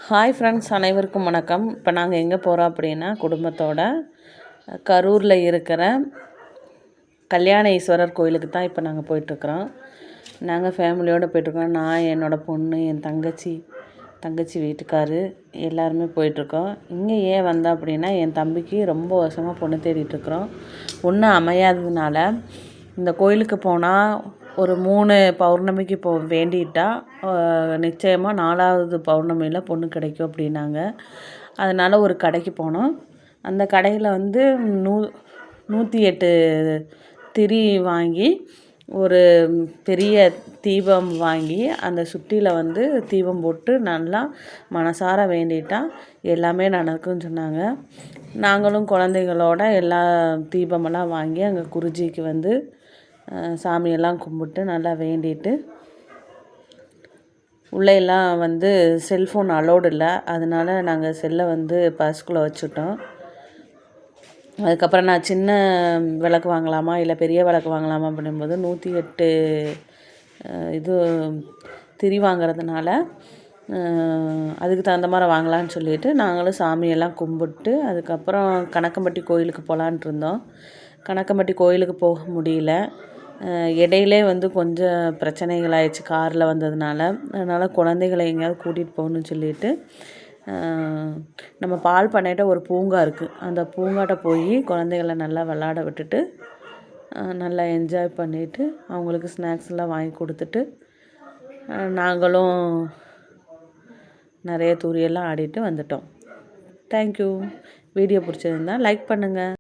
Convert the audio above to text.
Hi friends, அனைவருக்கும் வணக்கம். இப்போ நாங்கள் எங்கே போகிறோம் அப்படின்னா, குடும்பத்தோட கரூரில் இருக்கிற கல்யாண ஈஸ்வரர் கோயிலுக்கு தான் இப்போ நாங்கள் போயிட்டுருக்குறோம். நாங்கள் ஃபேமிலியோடு போயிட்டுருக்கோம். நான், என்னோடய பொண்ணு, என் தங்கச்சி வீட்டுக்காரு எல்லாருமே போயிட்டுருக்கோம். இங்கே ஏன் வந்தோம் அப்படின்னா, என் தம்பிக்கு ரொம்ப வருஷமாக பொண்ணு தேடிட்டுருக்குறோம். பொண்ணு அமையாததுனால இந்த கோயிலுக்கு போனால் ஒரு 3 பௌர்ணமிக்கு வேண்டிட்டா நிச்சயமாக 4வது பௌர்ணமியில் பொண்ணு கிடைக்கும் அப்படின்னாங்க. அதனால் ஒரு கடைக்கு போனோம். அந்த கடையில் 108 திரி வாங்கி ஒரு பெரிய தீபம் வாங்கி அந்த சுற்றியில் தீபம் போட்டு நல்லா மனசார வேண்டிட்டா எல்லாமே நடக்கும்னு சொன்னாங்க. நாங்களும் குழந்தைகளோட எல்லா தீபமெல்லாம் வாங்கி அங்கே குருஜிக்கு சாமியெல்லாம் கும்பிட்டு நல்லா வேண்டிட்டு உள்ளே எல்லாம் செல்ஃபோன் அலோடு இல்லை. அதனால் நாங்கள் செல்லை பர்ஸ்குள்ளே வச்சுட்டோம். அதுக்கப்புறம் நான் சின்ன விளக்கு வாங்கலாமா இல்லை பெரிய விளக்கு வாங்கலாமா அப்படிங்கும்போது 108 இது திரி வாங்கிறதுனால அதுக்கு தகுந்த மாதிரி வாங்கலான்னு சொல்லிவிட்டு நாங்களும் சாமியெல்லாம் கும்பிட்டு அதுக்கப்புறம் கணக்கம்பட்டி கோயிலுக்கு போகலான்ட்டு இருந்தோம். கணக்கம்பட்டி கோயிலுக்கு போக முடியல. இடையிலே கொஞ்சம் பிரச்சனைகள் ஆயிடுச்சு காரில் வந்ததுனால. அதனால் குழந்தைகளை எங்கேயாவது கூட்டிகிட்டு போகணுன்னு சொல்லிட்டு நம்ம பால் பண்ணையிட்ட ஒரு பூங்கா இருக்குது. அந்த பூங்காட்ட போய் குழந்தைகளை நல்லா விளாட விட்டுட்டு நல்லா என்ஜாய் பண்ணிவிட்டு அவங்களுக்கு ஸ்நாக்ஸ்லாம் வாங்கி கொடுத்துட்டு நாங்களும் நிறைய தூரியெல்லாம் ஆடிட்டு வந்துட்டோம். தேங்க்யூ. வீடியோ பிடிச்சிருந்தா லைக் பண்ணுங்கள்.